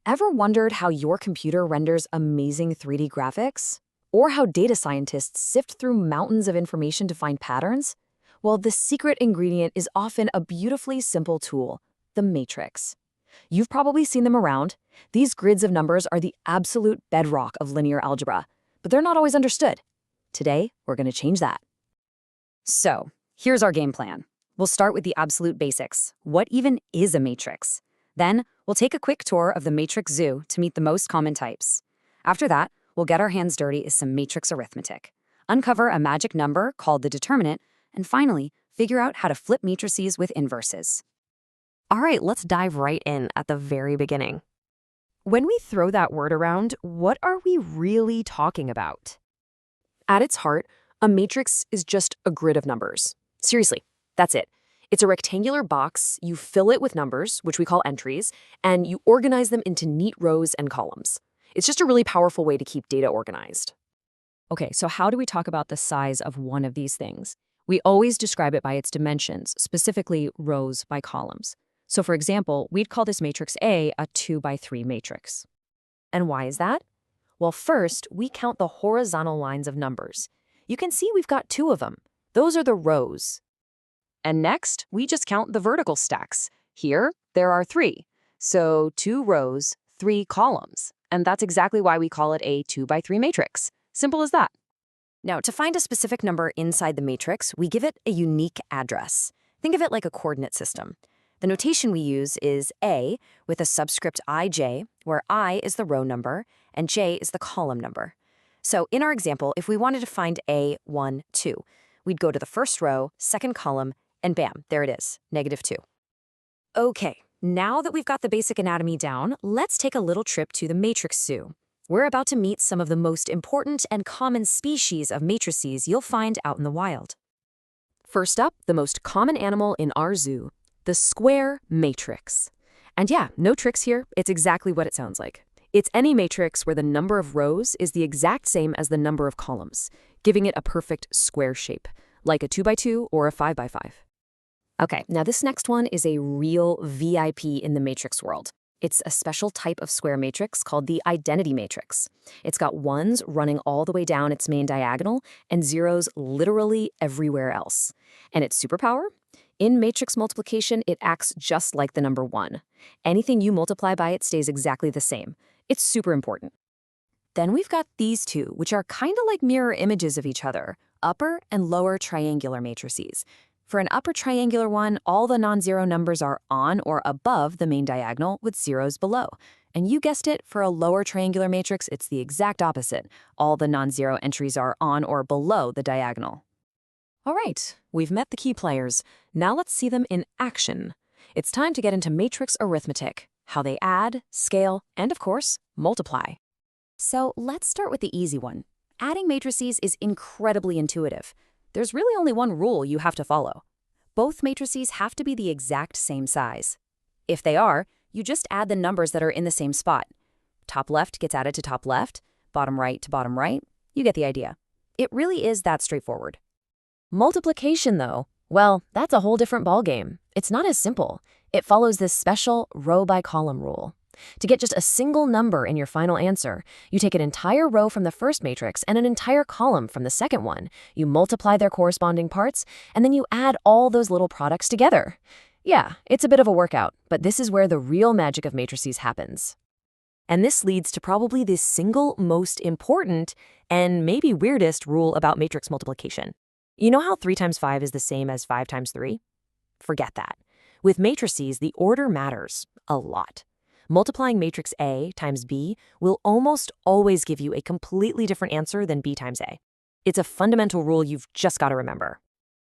Ever wondered how your computer renders amazing 3D graphics? Or how data scientists sift through mountains of information to find patterns? Well, the secret ingredient is often a beautifully simple tool, the matrix. You've probably seen them around. These grids of numbers are the absolute bedrock of linear algebra, but they're not always understood. Today, we're going to change that. So, here's our game plan. We'll start with the absolute basics. What even is a matrix? Then, we'll take a quick tour of the matrix zoo to meet the most common types. After that, we'll get our hands dirty in some matrix arithmetic, uncover a magic number called the determinant, and finally, figure out how to flip matrices with inverses. All right, let's dive right in at the very beginning. When we throw that word around, what are we really talking about? At its heart, a matrix is just a grid of numbers. Seriously, that's it. It's a rectangular box, you fill it with numbers, which we call entries, and you organize them into neat rows and columns. It's just a really powerful way to keep data organized. Okay, so how do we talk about the size of one of these things? We always describe it by its dimensions, specifically rows by columns. So for example, we'd call this matrix A a 2 by 3 matrix. And why is that? Well, first, we count the horizontal lines of numbers. You can see we've got 2 of them. Those are the rows. And next, we just count the vertical stacks. Here, there are 3. So 2 rows, 3 columns. And that's exactly why we call it a 2 by 3 matrix. Simple as that. Now, to find a specific number inside the matrix, we give it a unique address. Think of it like a coordinate system. The notation we use is A with a subscript ij, where I is the row number and j is the column number. So in our example, if we wanted to find A1, 2, we'd go to the first row, second column, and bam, there it is, -2. Okay, now that we've got the basic anatomy down, let's take a little trip to the matrix zoo. We're about to meet some of the most important and common species of matrices you'll find out in the wild. First up, the most common animal in our zoo, the square matrix. And yeah, no tricks here, it's exactly what it sounds like. It's any matrix where the number of rows is the exact same as the number of columns, giving it a perfect square shape, like a 2 by 2 or a 5 by 5. Okay, now this next one is a real VIP in the matrix world. It's a special type of square matrix called the identity matrix. It's got 1s running all the way down its main diagonal and 0s literally everywhere else. And its superpower? In matrix multiplication, it acts just like the number 1. Anything you multiply by it stays exactly the same. It's super important. Then we've got these two, which are kind of like mirror images of each other, upper and lower triangular matrices. For an upper triangular one, all the non-zero numbers are on or above the main diagonal with 0s below. And you guessed it, for a lower triangular matrix, it's the exact opposite. All the non-zero entries are on or below the diagonal. All right, we've met the key players. Now let's see them in action. It's time to get into matrix arithmetic, how they add, scale, and of course, multiply. So let's start with the easy one. Adding matrices is incredibly intuitive. There's really only one rule you have to follow. Both matrices have to be the exact same size. If they are, you just add the numbers that are in the same spot. Top left gets added to top left, bottom right to bottom right. You get the idea. It really is that straightforward. Multiplication, though, well, that's a whole different ballgame. It's not as simple. It follows this special row by column rule. To get just a single number in your final answer, you take an entire row from the first matrix and an entire column from the second one. You multiply their corresponding parts, and then you add all those little products together. Yeah, it's a bit of a workout, but this is where the real magic of matrices happens. And this leads to probably the single most important and maybe weirdest rule about matrix multiplication. You know how 3 times 5 is the same as 5 times 3? Forget that. With matrices, the order matters a lot. Multiplying matrix A times B will almost always give you a completely different answer than B times A. It's a fundamental rule you've just got to remember.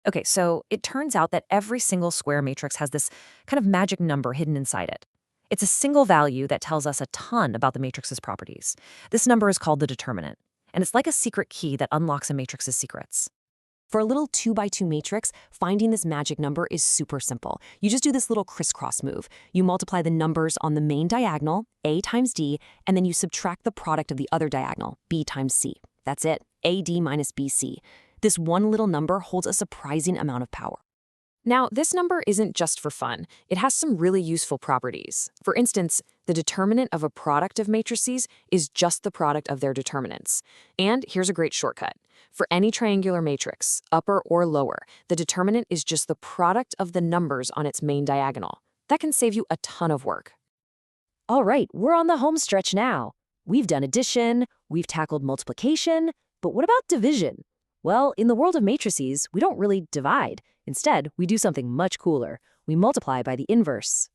Okay, so it turns out that every single square matrix has this kind of magic number hidden inside it. It's a single value that tells us a ton about the matrix's properties. This number is called the determinant, and it's like a secret key that unlocks a matrix's secrets. For a little 2 by 2 matrix, finding this magic number is super simple. You just do this little crisscross move. You multiply the numbers on the main diagonal, A times D, and then you subtract the product of the other diagonal, B times C. That's it, AD minus BC. This one little number holds a surprising amount of power. Now, this number isn't just for fun. It has some really useful properties. For instance, the determinant of a product of matrices is just the product of their determinants. And here's a great shortcut. For any triangular matrix, upper or lower, the determinant is just the product of the numbers on its main diagonal. That can save you a ton of work. All right, we're on the home stretch now. We've done addition, we've tackled multiplication, but what about division? Well, in the world of matrices, we don't really divide. Instead, we do something much cooler. We multiply by the inverse.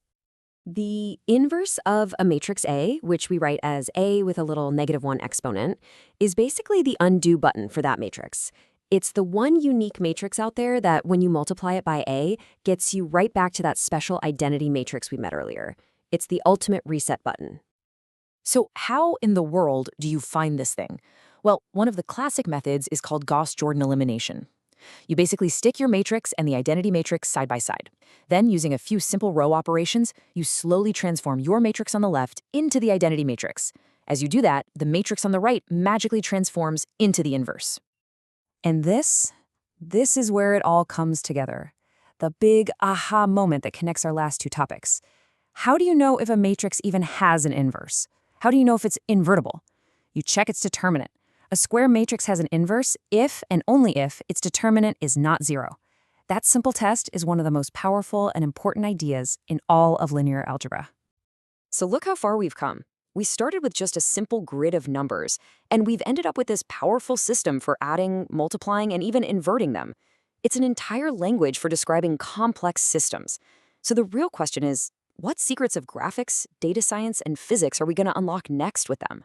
The inverse of a matrix A, which we write as A with a little -1 exponent, is basically the undo button for that matrix. It's the one unique matrix out there that, when you multiply it by A, gets you right back to that special identity matrix we met earlier. It's the ultimate reset button. So how in the world do you find this thing? Well, one of the classic methods is called Gauss-Jordan elimination. You basically stick your matrix and the identity matrix side by side. Then, using a few simple row operations, you slowly transform your matrix on the left into the identity matrix. As you do that, the matrix on the right magically transforms into the inverse. And this is where it all comes together. The big aha moment that connects our last two topics. How do you know if a matrix even has an inverse? How do you know if it's invertible? You check its determinant. A square matrix has an inverse if and only if its determinant is not 0. That simple test is one of the most powerful and important ideas in all of linear algebra. So look how far we've come. We started with just a simple grid of numbers, and we've ended up with this powerful system for adding, multiplying, and even inverting them. It's an entire language for describing complex systems. So the real question is, what secrets of graphics, data science, and physics are we going to unlock next with them?